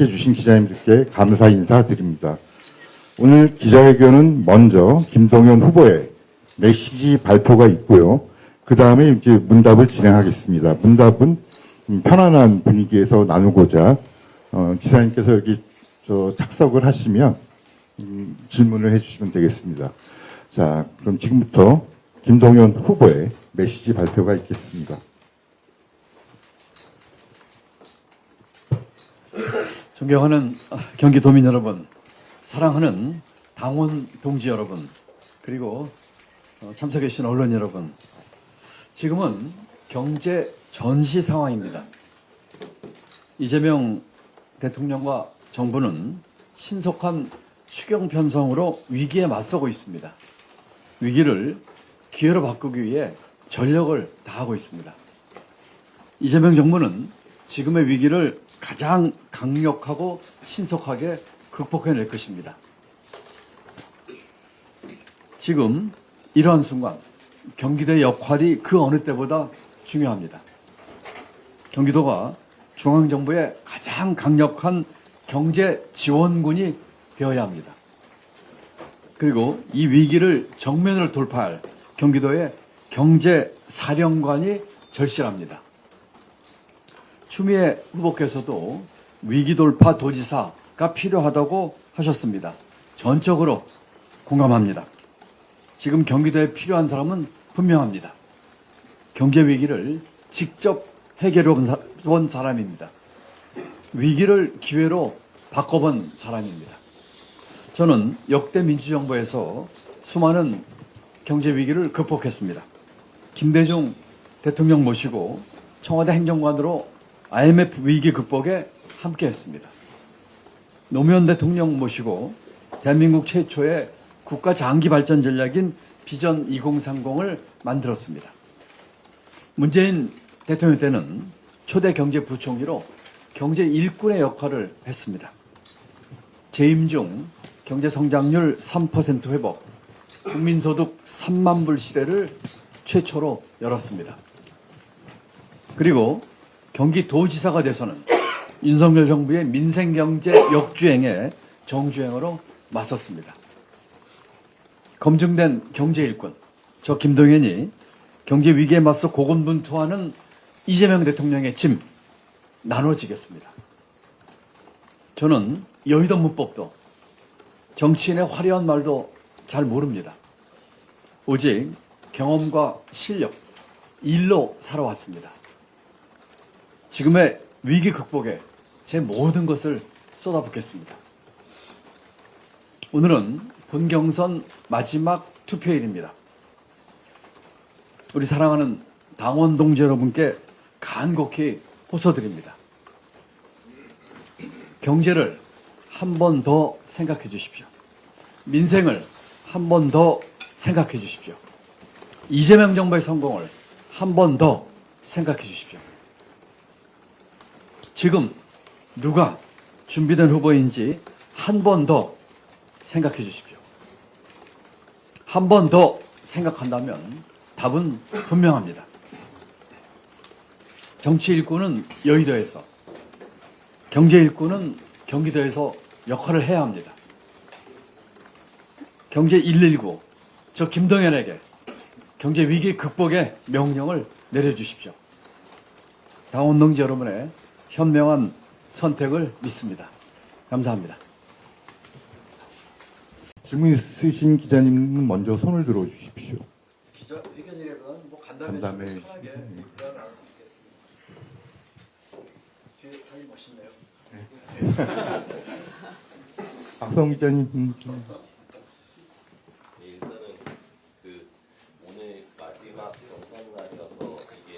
해주신 기자님들께 감사 인사드립니다. 오늘 기자회견은 먼저 김동연 후보의 메시지 발표가 있고요. 그 다음에 이제 문답을 진행하겠습니다. 문답은 편안한 분위기에서 나누고자 기사님께서 여기 착석을 하시면 질문을 해주시면 되겠습니다. 자, 그럼 지금부터 김동연 후보의 메시지 발표가 있겠습니다. 존경하는 경기도민 여러분, 사랑하는 당원 동지 여러분, 그리고 참석해 주신 언론 여러분, 지금은 경제 전시 상황입니다. 이재명 대통령과 정부는 신속한 추경 편성으로 위기에 맞서고 있습니다. 위기를 기회로 바꾸기 위해 전력을 다하고 있습니다. 이재명 정부는 지금의 위기를 가장 강력하고 신속하게 극복해낼 것입니다. 지금 이러한 순간 경기도의 역할이 그 어느 때보다 중요합니다. 경기도가 중앙정부의 가장 강력한 경제 지원군이 되어야 합니다. 그리고 이 위기를 정면으로 돌파할 경기도의 경제사령관이 절실합니다. 추미애 후보께서도 위기 돌파 도지사가 필요하다고 하셨습니다. 전적으로 공감합니다. 지금 경기도에 필요한 사람은 분명합니다. 경제 위기를 직접 해결해 본 사람입니다. 위기를 기회로 바꿔본 사람입니다. 저는 역대 민주정부에서 수많은 경제 위기를 극복했습니다. 김대중 대통령 모시고 청와대 행정관으로 IMF 위기 극복에 함께했습니다. 노무현 대통령 모시고 대한민국 최초의 국가 장기 발전 전략인 비전 2030을 만들었습니다. 문재인 대통령 때는 초대 경제부총리로 경제 일꾼의 역할을 했습니다. 재임 중 경제 성장률 3% 회복, 국민소득 3만 불 시대를 최초로 열었습니다. 그리고 경기도지사가 돼서는 윤석열 정부의 민생경제 역주행에 정주행으로 맞섰습니다. 검증된 경제일꾼, 저 김동연이 경제 위기에 맞서 고군분투하는 이재명 대통령의 짐 나눠지겠습니다. 저는 여의도 문법도 정치인의 화려한 말도 잘 모릅니다. 오직 경험과 실력, 일로 살아왔습니다. 지금의 위기 극복에 제 모든 것을 쏟아붓겠습니다. 오늘은 본경선 마지막 투표일입니다. 우리 사랑하는 당원 동지 여러분께 간곡히 호소드립니다. 경제를 한 번 더 생각해 주십시오. 민생을 한 번 더 생각해 주십시오. 이재명 정부의 성공을 한 번 더 생각해 주십시오. 지금 누가 준비된 후보인지 한 번 더 생각해 주십시오. 한 번 더 생각한다면 답은 분명합니다. 정치 일꾼은 여의도에서, 경제 일꾼은 경기도에서 역할을 해야 합니다. 경제 119, 저 김동연에게 경제 위기 극복의 명령을 내려주십시오. 당원 동지 여러분의 현명한 선택을 믿습니다. 감사합니다. 질문 있으신 기자님은 먼저 손을 들어 주십시오. 기자회견이라면 뭐 간담회 편하게 대화를 나눌 수 있겠습니다. 뒤에 사진 멋있네요. 박성 기자님. 일단은 오늘 마지막 경선 날이어서 이게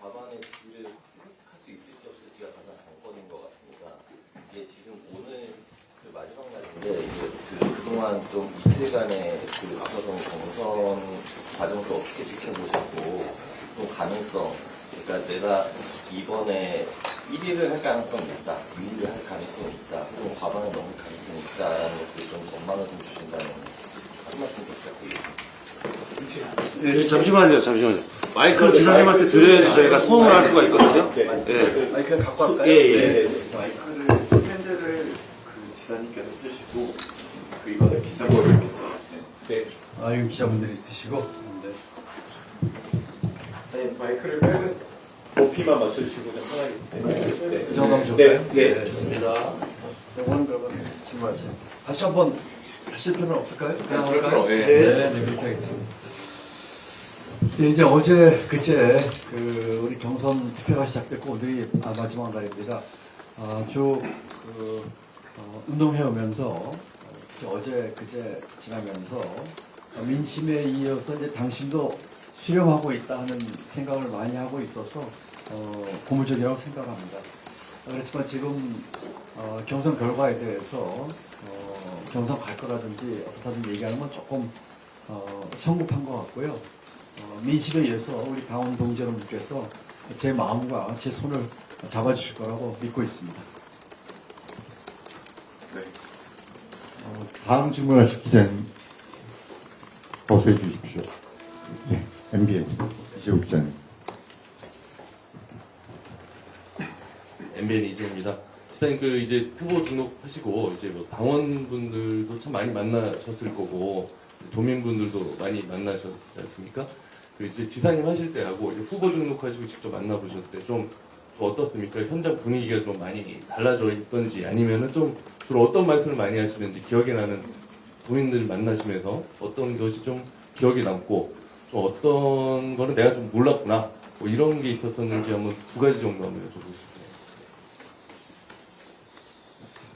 과반의 지지를 획득할 수 있을지 없을지가 가장 관건인 것 같습니다. 이게 지금 오늘 마지막 날인데 이게 그동안 좀 이틀간의 앞서서 경선 과정을 어떻게 지켜보셨고 좀 가능성, 그러니까 내가 이번에 1위를 할 가능성이 있다, 2위를 할 가능성이 있다, 또는 과반을 넘을 가능성이 있다라는 것을 좀 전망을 좀 주신다면 한 말씀 좀 부탁드리겠습니다. 잠시만요. 마이크를 지사님한테 드려야지 저희가 소음을 할 수가 있거든요. 네. 마이크 갖고 갈까요? 예. 마이크를 스탠드를 그 지사님께서 쓰시고 그 이거는 기자분들께서 아, 이거 기자분들이 쓰시고. 네. 마이크를 빼고 높이만 맞춰주시고 좀 편하게. 그 정도면 좋을까요? 네, 좋습니다. 이거는 그러면 질문하세요. 다시 한번 하실 필요는 없을까요? 그냥 할까요? 예. 네, 그렇게 하겠습니다. 네, 이제 어제, 그제, 우리 경선 투표가 시작됐고, 오늘이 마지막 날입니다. 쭉, 운동해 오면서, 어제, 그제 지나면서, 민심에 이어서 이제 당신도 수렴하고 있다 하는 생각을 많이 하고 있어서, 고무적이라고 생각합니다. 그렇지만 지금, 경선 결과에 대해서, 경선 갈 거라든지 어떻다든지 얘기하는 건 조금, 성급한 것 같고요. 민심에 의해서 우리 강원 동지 여러분께서 제 마음과 제 손을 잡아주실 거라고 믿고 있습니다. 네. 다음 질문하실 기자님 어서 해주십시오. 네, MBN 이재욱 기자님. MBN 이재입니다. 일단 이제 후보 등록하시고 이제 뭐 당원분들도 참 많이 만나셨을 거고 도민분들도 많이 만나셨지 않습니까? 이제 지사님 하실 때하고 이제 후보 등록하시고 직접 만나보셨을 때 좀 어떻습니까? 현장 분위기가 좀 많이 달라져 있던지 아니면은 좀 주로 어떤 말씀을 많이 하시는지 기억에 나는 도민들 만나시면서 어떤 것이 좀 기억에 남고 좀 어떤 거는 내가 좀 몰랐구나 뭐 이런 게 있었었는지 한번 두 가지 정도 한번 여쭤보고 싶어요.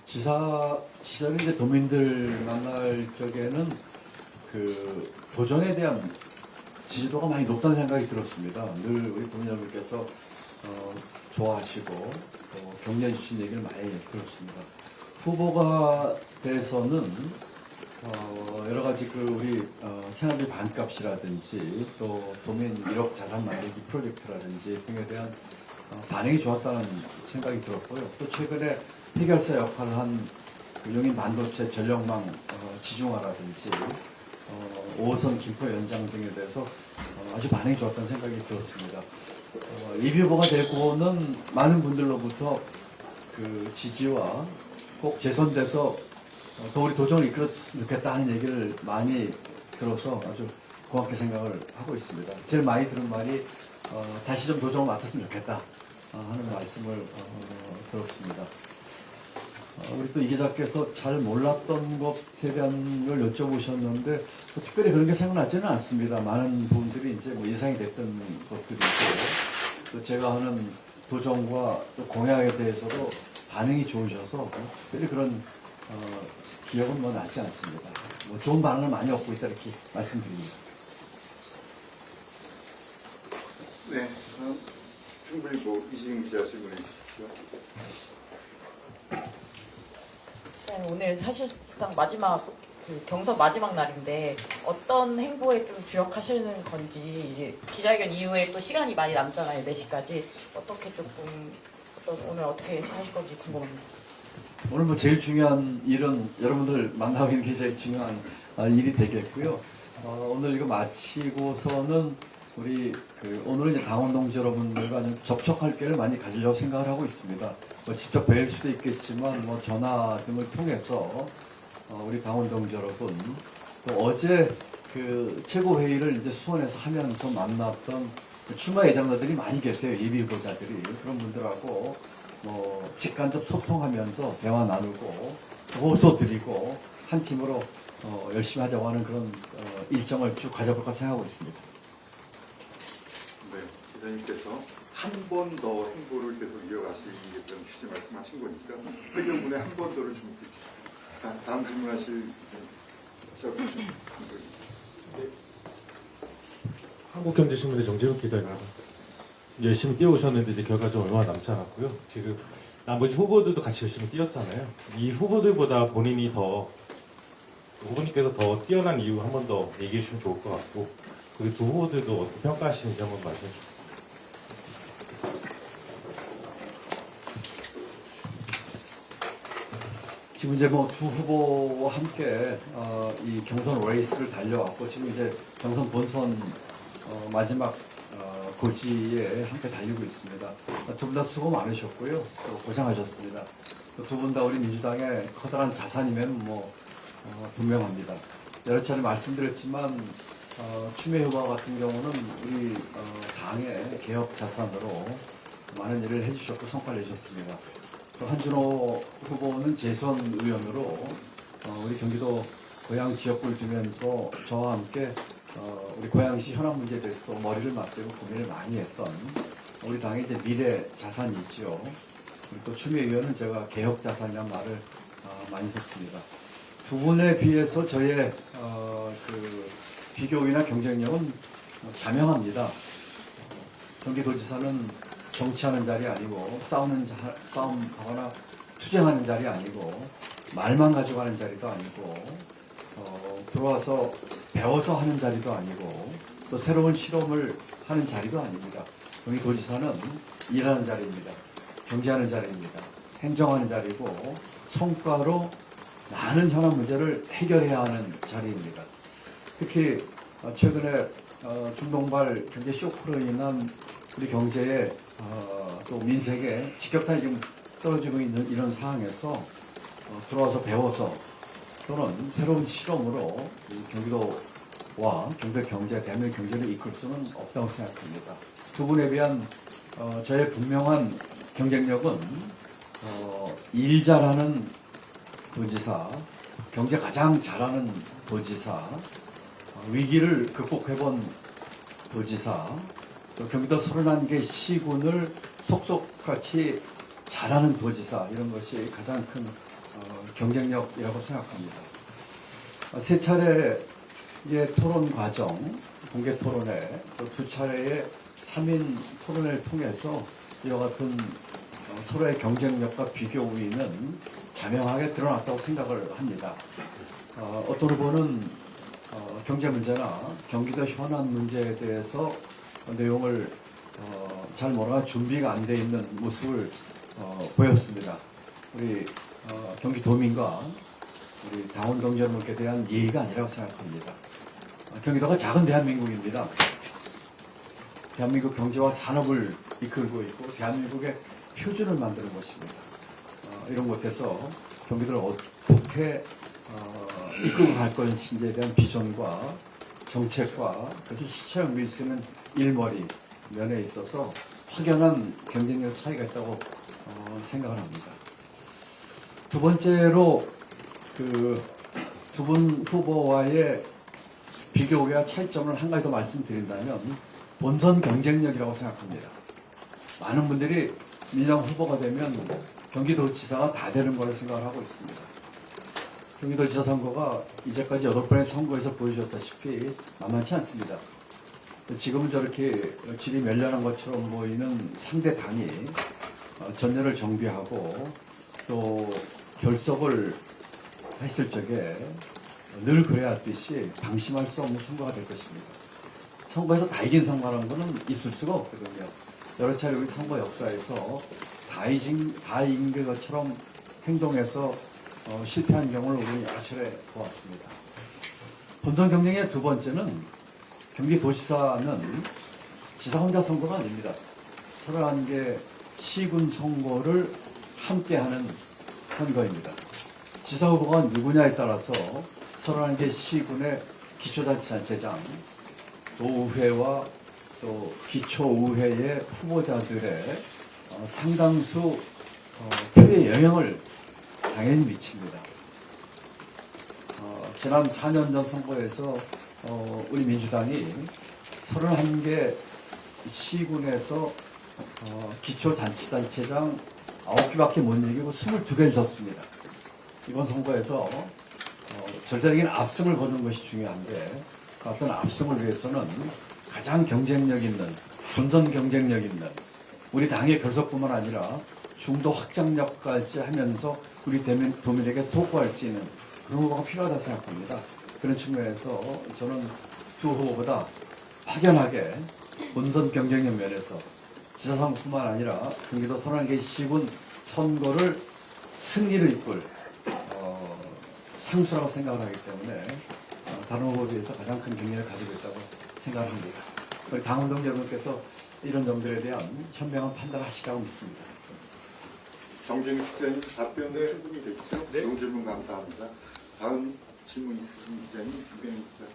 지사 시절에 이제 도민들 만날 적에는 도정에 대한 지지도가 많이 높다는 생각이 들었습니다. 늘 우리 도민 여러분께서 좋아하시고 또 격려해 주신 얘기를 많이 들었습니다. 후보가 돼서는 여러 가지 우리 생활비 반값이라든지 또 도민 1억 자산 만들기 프로젝트라든지 등에 대한 반응이 좋았다는 생각이 들었고요. 또 최근에 해결사 역할을 한 용인 반도체 전력망 지중화라든지 5호선 김포 연장 등에 대해서 아주 반응이 좋았다는 생각이 들었습니다. 예비 후보가 되고는 많은 분들로부터 지지와 꼭 재선돼서 또 우리 도정을 이끌었으면 좋겠다 하는 얘기를 많이 들어서 아주 고맙게 생각을 하고 있습니다. 제일 많이 들은 말이 다시 좀 도정을 맡았으면 좋겠다 하는 말씀을 들었습니다. 우리 또 이 기자께서 잘 몰랐던 것에 대한 걸 여쭤보셨는데 특별히 그런 게 생각나지는 않습니다. 많은 부분들이 이제 예상이 됐던 것들이 있고 또 제가 하는 도정과 또 공약에 대해서도 반응이 좋으셔서 특별히 그런 기억은 나지 않습니다. 좋은 반응을 많이 얻고 있다 이렇게 말씀드립니다. 네. 충분히 이지은 기자 질문해 주십시오. 오늘 사실상 마지막 경선 마지막 날인데 어떤 행보에 좀 주력하시는 건지 이제 기자회견 이후에 또 시간이 많이 남잖아요. 4시까지 어떻게 오늘 어떻게 하실 건지 궁금합니다. 오늘 제일 중요한 일은 여러분들 만나고 있는 게 제일 중요한 일이 되겠고요. 오늘 이거 마치고서는 우리 오늘은 이제 당원 동지 여러분들과 좀 접촉할 기회를 많이 가지려고 생각을 하고 있습니다. 직접 뵐 수도 있겠지만 전화 등을 통해서 우리 당원 동지 여러분 또 어제 최고회의를 이제 수원에서 하면서 만났던 출마 예정자들이 많이 계세요. 예비 후보자들이 그런 분들하고 직간접 소통하면서 대화 나누고 호소 드리고 한 팀으로 열심히 하자고 하는 그런 일정을 쭉 가져볼까 생각하고 있습니다. 네. 기자님께서 한 번 더 행보를 계속 이어가시겠다는 취지 말씀하신 거니까 그 경우에 한 번 더를 좀 해주시죠. 다음 질문하실 한국경제신문의 정재욱 기자입니다. 열심히 뛰어오셨는데 이제 결과적으로 얼마 남지 않았고요. 지금 나머지 후보들도 같이 열심히 뛰었잖아요. 이 후보들보다 후보님께서 더 뛰어난 이유 한 번 더 얘기해 주시면 좋을 것 같고 그 두 후보들도 어떻게 평가하시는지 한번 말씀해 주세요. 지금 이제 뭐 두 후보와 함께 이 경선 레이스를 달려왔고 지금 이제 경선 본선 마지막 고지에 함께 달리고 있습니다. 두 분 다 수고 많으셨고요. 또 고생하셨습니다. 두 분 다 우리 민주당의 커다란 자산이면 뭐 분명합니다. 여러 차례 말씀드렸지만 추미애 후보 같은 경우는 우리 당의 개혁 자산으로 많은 일을 해주셨고 성과를 내셨습니다. 또 한준호 후보는 재선 의원으로 우리 경기도 고양 지역구를 두면서 저와 함께 우리 고양시 현안 문제에 대해서 머리를 맞대고 고민을 많이 했던 우리 당의 이제 미래 자산이 있죠. 그리고 또 추미애 의원은 제가 개혁 자산이라는 말을 많이 썼습니다. 두 분에 비해서 저의 그 비교이나 경쟁력은 자명합니다. 경기도지사는 정치하는 자리 아니고 싸움하거나 투쟁하는 자리 아니고 말만 가지고 하는 자리도 아니고 들어와서 배워서 하는 자리도 아니고 또 새로운 실험을 하는 자리도 아닙니다. 경기도지사는 일하는 자리입니다. 경제하는 자리입니다. 행정하는 자리고 성과로 많은 현안 문제를 해결해야 하는 자리입니다. 특히 최근에 중동발 경제 쇼크로 인한 우리 경제에 또 민생에 직격탄이 지금 떨어지고 있는 이런 상황에서 들어와서 배워서 또는 새로운 실험으로 경기도와 경기도 경제, 대한민국 경제를 이끌 수는 없다고 생각합니다. 두 분에 비한 저의 분명한 경쟁력은 일 잘하는 도지사, 경제 가장 잘하는 도지사, 위기를 극복해본 도지사, 또 경기도 31개 시군을 속속같이 잘하는 도지사, 이런 것이 가장 큰 경쟁력이라고 생각합니다. 세 차례의 토론 과정, 공개 토론회, 또 두 차례의 3인 토론회를 통해서 이와 같은 서로의 경쟁력과 비교 우위는 자명하게 드러났다고 생각을 합니다. 어떤 후보는 경제 문제나 경기도 현안 문제에 대해서 내용을 잘 몰라 준비가 안 돼 있는 모습을 보였습니다. 우리 경기도민과 우리 당원 동지 여러분께 대한 예의가 아니라고 생각합니다. 경기도가 작은 대한민국입니다. 대한민국 경제와 산업을 이끌고 있고 대한민국의 표준을 만드는 것입니다. 이런 곳에서 경기도를 어떻게 이끌고 갈 것인지에 대한 비전과 정책과 그것을 실체로 옮길 수 있는 일머리 면에 있어서 확연한 경쟁력 차이가 있다고 생각을 합니다. 두 번째로 그 두 분 후보와의 비교와 차이점을 한 가지 더 말씀드린다면 본선 경쟁력이라고 생각합니다. 많은 분들이 민주당 후보가 되면 경기도지사가 다 되는 걸로 생각을 하고 있습니다. 경기도지사 선거가 이제까지 8번의 선거에서 보여줬다시피 만만치 않습니다. 지금은 저렇게 질이 멸렬한 것처럼 보이는 상대 당이 전열을 정비하고 또 결석을 했을 적에 늘 그래왔듯이 방심할 수 없는 선거가 될 것입니다. 선거에서 다 이긴 선거라는 것은 있을 수가 없거든요. 여러 차례 우리 선거 역사에서 다 이긴 것처럼 행동해서 실패한 경우를 우리는 여러 차례 보았습니다. 본선 경쟁의 두 번째는 경기도지사는 지사 혼자 선거가 아닙니다. 31개 시군 선거를 함께하는 선거입니다. 지사 후보가 누구냐에 따라서 31개 시군의 기초자치단체장, 도의회와 또 기초의회의 후보자들의 상당수 표의 영향을 당연히 미칩니다. 지난 4년 전 선거에서 우리 민주당이 31개 시군에서 기초자치단체장 9개밖에 못 이기고 22개를 졌습니다. 이번 선거에서 절대적인 압승을 거두는 것이 중요한데 그 어떤 압승을 위해서는 가장 경쟁력 있는, 본선 경쟁력 있는 우리 당의 결석뿐만 아니라 중도 확장력까지 하면서 우리 도민에게 소구할 수 있는 그런 후보가 필요하다고 생각합니다. 그런 측면에서 저는 두 후보보다 확연하게 본선 경쟁력 면에서 지사 선거뿐만 아니라 경기도 31개 시군 선거를 승리를 이끌 상수라고 생각을 하기 때문에 다른 후보에 비해서 가장 큰 경력을 가지고 있다고 생각을 합니다. 우리 당원동 여러분께서 이런 점들에 대한 현명한 판단을 하시라고 믿습니다. 정진욱 기자님 답변은 충분히 됐죠? 네. 좋은 질문 감사합니다. 다음 질문 있으신 기자님, 김병희 기자님.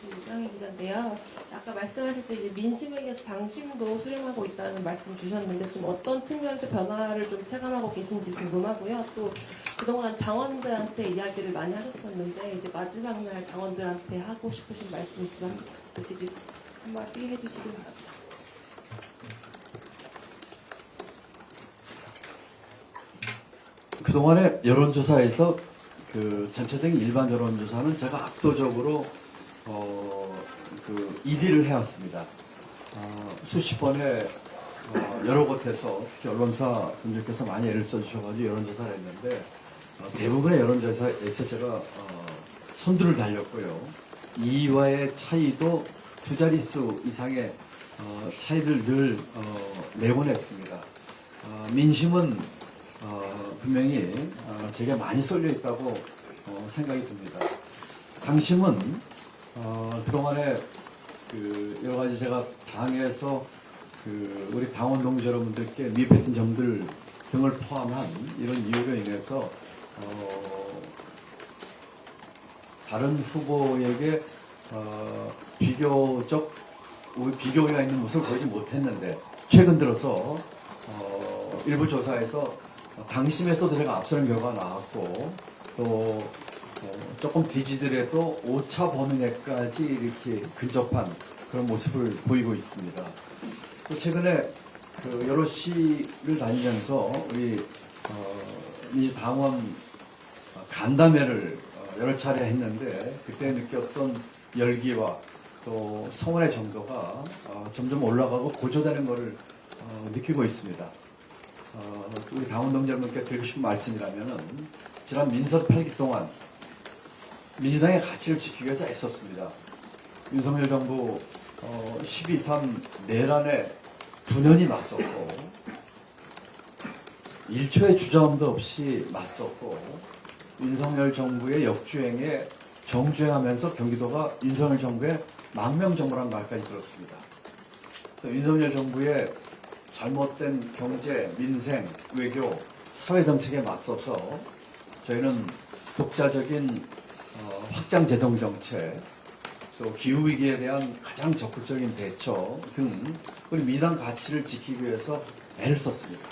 이병희 기자인데요. 아까 말씀하실 때 이제 민심에게서 당심도 수렴하고 있다는 말씀 주셨는데 좀 어떤 측면에서 변화를 좀 체감하고 계신지 궁금하고요. 또 그동안 당원들한테 이야기를 많이 하셨었는데 이제 마지막 날 당원들한테 하고 싶으신 말씀 있으면 같이 한마디 해주시기 바랍니다. 그동안의 여론조사에서 전체적인 일반 여론조사는 제가 압도적으로 1위를 해왔습니다. 수십 번의 여러 곳에서 특히 언론사 분들께서 많이 애를 써주셔가지고 여론조사를 했는데 대부분의 여론조사에서 제가 선두를 달렸고요. 2위와의 차이도 두 자릿수 이상의 차이를 늘 내곤 했습니다. 민심은 분명히 제게 많이 쏠려 있다고 생각이 듭니다. 당심은 그동안에 여러 가지 제가 당에서 우리 당원 동지 여러분들께 미흡했던 점들 등을 포함한 이런 이유로 인해서 다른 후보에게 비교가 있는 모습을 보이지 못했는데 최근 들어서 일부 조사에서 당심에서도 제가 앞서는 결과가 나왔고 또 조금 뒤지더라도 오차 범위 내까지 이렇게 근접한 그런 모습을 보이고 있습니다. 또 최근에 여러 시를 다니면서 우리 민주당원 간담회를 여러 차례 했는데 그때 느꼈던 열기와 또 성원의 정도가 점점 올라가고 고조되는 것을 느끼고 있습니다. 우리 당원 동지 여러분께 드리고 싶은 말씀이라면은 지난 민선 8기 동안 민주당의 가치를 지키기 위해서 애썼습니다. 윤석열 정부 12.3 내란에 9년이 맞섰고 1초의 주저함도 없이 맞섰고 윤석열 정부의 역주행에 정주행하면서 경기도가 윤석열 정부의 망명정부라는 말까지 들었습니다. 또 윤석열 정부의 잘못된 경제, 민생, 외교, 사회정책에 맞서서 저희는 독자적인 확장 재정 정책, 또 기후위기에 대한 가장 적극적인 대처 등 우리 민주당 가치를 지키기 위해서 애를 썼습니다.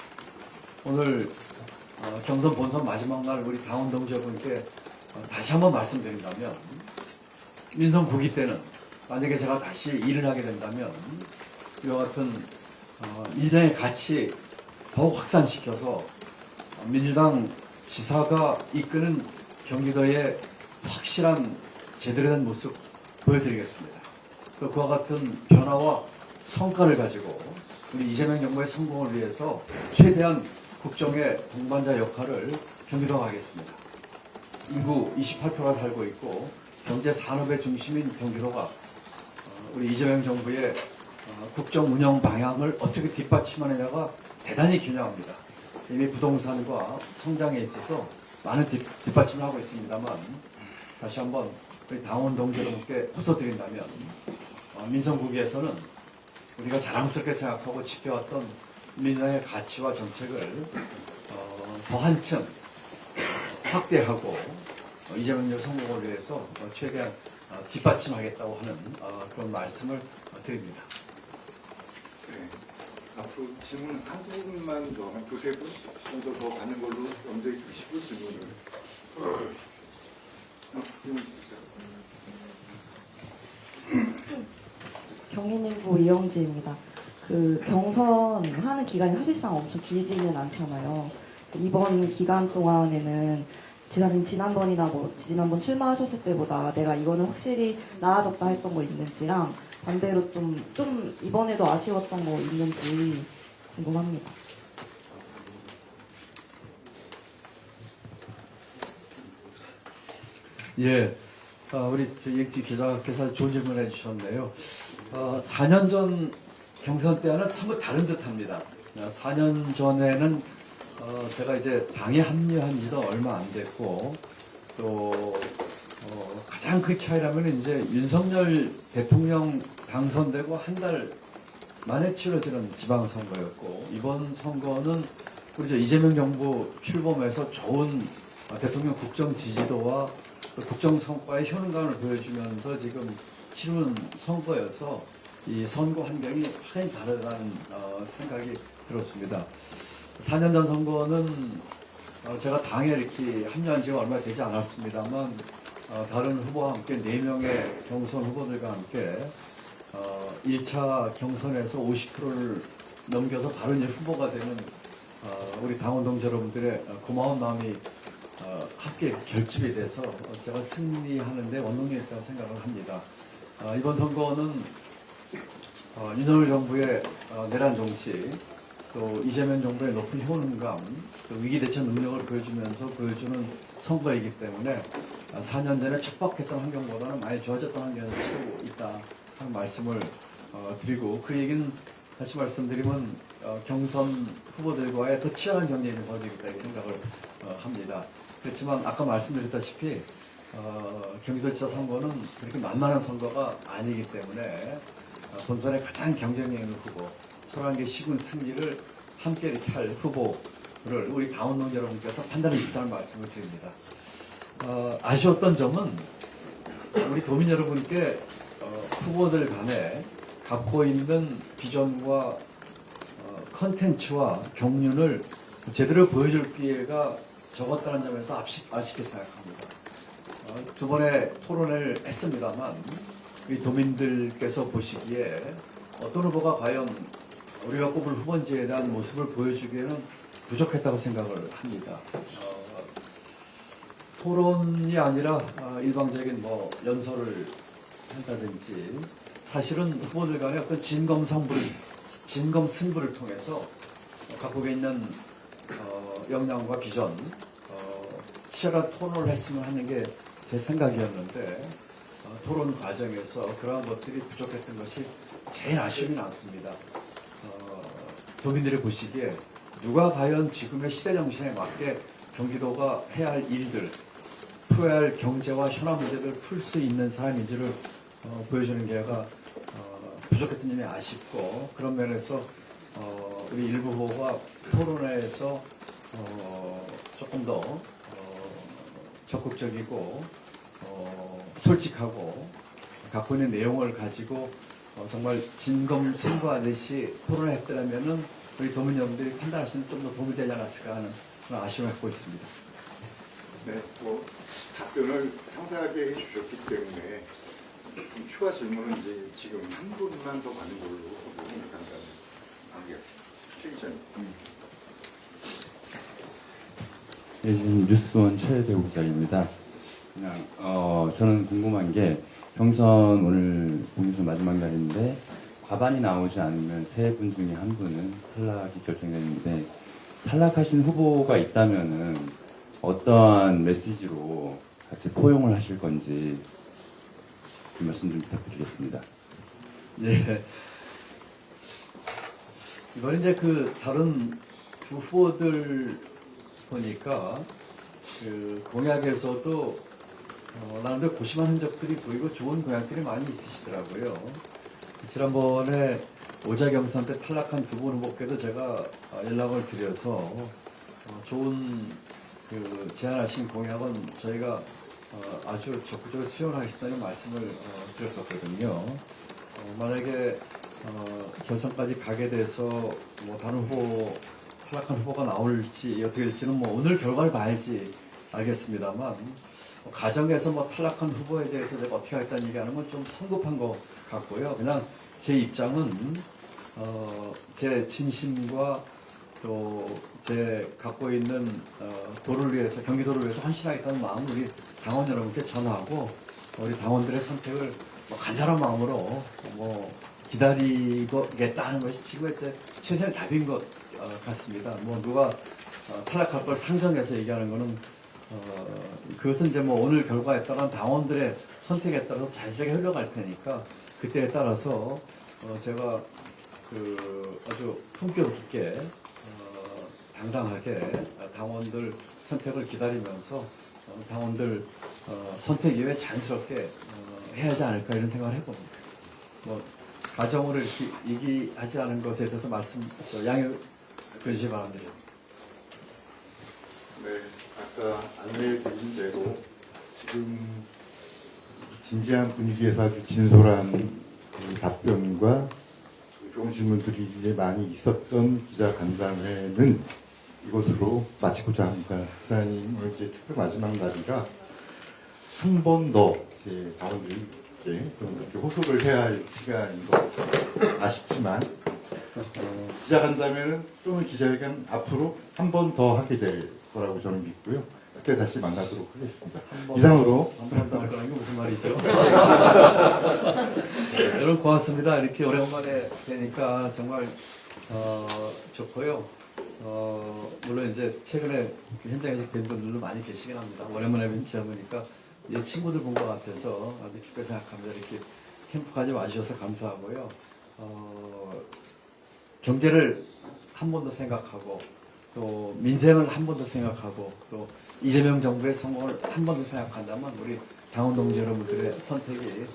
오늘 경선 본선 마지막 날 우리 당원 동지 여러분께 다시 한번 말씀드린다면 민선 9기 때는 만약에 제가 다시 일을 하게 된다면 이와 같은 민주당의 가치 더욱 확산시켜서 민주당 지사가 이끄는 경기도의 확실한 제대로 된 모습 보여드리겠습니다. 그와 같은 변화와 성과를 가지고 우리 이재명 정부의 성공을 위해서 최대한 국정의 동반자 역할을 경기도가 하겠습니다. 인구 28%가 살고 있고 경제 산업의 중심인 경기도가 우리 이재명 정부의 국정 운영 방향을 어떻게 뒷받침하느냐가 대단히 중요합니다. 이미 부동산과 성장에 있어서 많은 뒷받침을 하고 있습니다만 다시 한번 우리 당원 동지 여러분께 호소드린다면 민선국에서는 우리가 자랑스럽게 생각하고 지켜왔던 민주당의 가치와 정책을 더 한층 확대하고 이재명 성공을 위해서 최대한 뒷받침하겠다고 하는 그런 말씀을 드립니다. 네. 앞으로 질문 한두 분만 더, 한 두세 분 정도 더 받는 걸로 염두에 두시고 질문을. 경인일보 이영지입니다. 경선하는 기간이 사실상 엄청 길지는 않잖아요. 이번 기간 동안에는 지사님 지난번이나 지난번 출마하셨을 때보다 내가 이거는 확실히 나아졌다 했던 거 있는지랑 반대로 좀 이번에도 아쉬웠던 거 있는지 궁금합니다. 예, 우리 이영지 기자께서 좋은 질문을 해주셨네요. 4년 전 경선 때와는 사뭇 다른 듯합니다. 4년 전에는 제가 이제 당에 합류한 지도 얼마 안 됐고, 또, 가장 큰 차이라면 이제 윤석열 대통령 당선되고 한 달 만에 치러지는 지방선거였고, 이번 선거는 우리 저 이재명 정부 출범해서 좋은 대통령 국정 지지도와 국정 성과의 효능감을 보여주면서 지금 치르는 선거여서 이 선거 환경이 확연히 다르다는 생각이 들었습니다. 4년 전 선거는 제가 당에 이렇게 합류한 지가 얼마 되지 않았습니다만 다른 후보와 함께 4명의 경선 후보들과 함께 1차 경선에서 50%를 넘겨서 바로 이제 후보가 되는 우리 당원 동지 여러분들의 고마운 마음이 함께 결집이 돼서 제가 승리하는데 원동력이 있다고 생각을 합니다. 이번 선거는 윤석열 정부의 내란 정치, 또 이재명 정부의 높은 효능감, 또 위기 대처 능력을 보여주는 선거이기 때문에 4년 전에 척박했던 환경보다는 많이 좋아졌던 환경을 치르고 있다 하는 말씀을 드리고, 그 얘기는 다시 말씀드리면 경선 후보들과의 더 치열한 경쟁이 벌어지겠다 이렇게 생각을 합니다. 그렇지만 아까 말씀드렸다시피 경기도지사 선거는 그렇게 만만한 선거가 아니기 때문에 본선에 가장 경쟁력 있는 후보, 11개 시군 승리를 함께 이렇게 할 후보를 우리 당원동 여러분께서 판단해 주시다는 말씀을 드립니다. 아쉬웠던 점은 우리 도민 여러분께 후보들 간에 갖고 있는 비전과 컨텐츠와 경륜을 제대로 보여줄 기회가 적었다는 점에서 아쉽게 생각합니다. 두 번의 토론을 했습니다만 우리 도민들께서 보시기에 어떤 후보가 과연 우리가 꼽을 후보인지에 대한 모습을 보여주기에는 부족했다고 생각을 합니다. 토론이 아니라 일방적인 뭐 연설을 한다든지, 사실은 후보들 간의 어떤 진검승부를 통해서 갖고 있는 역량과 비전, 치열한 토론을 했으면 하는 게 제 생각이었는데 토론 과정에서 그러한 것들이 부족했던 것이 제일 아쉬움이 남습니다. 도민들이 보시기에 누가 과연 지금의 시대 정신에 맞게 경기도가 해야 할 일들, 풀어야 할 경제와 현안 문제들을 풀 수 있는 사람인지를 보여주는 기회가 부족했던 점이 아쉽고, 그런 면에서 우리 일부 후보가 토론회에서 조금 더 적극적이고 솔직하고 갖고 있는 내용을 가지고 정말 진검승부하듯이 토론을 했더라면은 우리 도민 여러분들이 판단하시는 좀 더 도움이 되지 않았을까 하는 그런 아쉬움을 갖고 있습니다. 네, 뭐 답변을 상세하게 해주셨기 때문에 좀 추가 질문은 이제 지금 한 분만 더 받는 걸로 생각한다는 관계. 최 기자님. 네, 뉴스원 최대우 기자입니다. 그냥 저는 궁금한 게, 경선 오늘 공유선 마지막 날인데 과반이 나오지 않으면 세 분 중에 한 분은 탈락이 결정됐는데, 탈락하신 후보가 있다면은 어떠한 메시지로 같이 포용을 하실 건지 그 말씀 좀 부탁드리겠습니다. 예. 이번 이제 그 다른 두 후보들 보니까 그 공약에서도 나름대로 고심한 흔적들이 보이고 좋은 공약들이 많이 있으시더라고요. 지난번에 오자경선 때 탈락한 두 분 후보께도 제가 연락을 드려서 좋은 그 제안하신 공약은 저희가 아주 적극적으로 수용을 하겠다는 말씀을 드렸었거든요. 만약에 결선까지 가게 돼서 뭐 다른 후보, 탈락한 후보가 나올지 어떻게 될지는 뭐 오늘 결과를 봐야지 알겠습니다만, 가정에서 뭐 탈락한 후보에 대해서 제가 어떻게 하겠다는 얘기하는 건 좀 성급한 것 같고요. 그냥 제 입장은 제 진심과 또 제 갖고 있는 도를 위해서, 경기도를 위해서 헌신하겠다는 마음을 우리 당원 여러분께 전하고, 우리 당원들의 선택을 간절한 마음으로 기다리겠다 하는 것이 지금의 제 최선의 답인 것 같습니다. 뭐 누가 탈락할 걸 상정해서 얘기하는 거는 그것은 이제 뭐 오늘 결과에 따른 당원들의 선택에 따라서 자세하게 흘러갈 테니까, 그때에 따라서 제가 그 아주 품격 있게 당당하게 당원들 선택을 기다리면서 당원들 선택 이후에 자연스럽게 해야 하지 않을까 이런 생각을 해봅니다. 뭐 과정을 이렇게 얘기하지 않은 것에 대해서 양해 주시기 바랍니다. 네, 아까 안내해 드린 대로 지금 진지한 분위기에서 아주 진솔한 그 답변과 그 좋은 질문들이 이제 많이 있었던 기자간담회는 이것으로 마치고자 합니다. 기자님 오늘 이제 투표 마지막 날이라 한 번 더 이제 당원들께 좀 이렇게 호소를 해야 할 시간인 것 아쉽지만 기자간담회는 또는 기자회견 앞으로 한 번 더 하게 될 거라고 저는 믿고요. 그때 다시 만나도록 하겠습니다. 이상으로 한번 더 할 거라는 게 무슨 말이죠? 여러분 고맙습니다. 이렇게 오랜만에 뵈니까 정말 좋고요. 물론 이제 최근에 현장에서 뵌 분들도 많이 계시긴 합니다. 오랜만에 뵙지 않으니까 이제 친구들 본 것 같아서 아주 기쁘게 생각합니다. 이렇게 캠프까지 와주셔서 감사하고요. 경제를 한 번 더 생각하고 또 민생을 한 번 더 생각하고 또 이재명 정부의 성공을 한 번 더 생각한다면 우리 당원 동지 여러분들의 선택이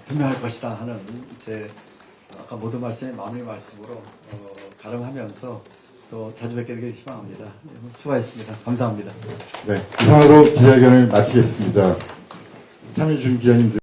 분명할 것이다 하는 제 아까 모든 말씀이 마무리 말씀으로 가름하면서 또 자주 뵙게 되길 희망합니다. 수고하셨습니다. 감사합니다. 네, 이상으로 기자회견을 마치겠습니다. 참여해주신 기자님들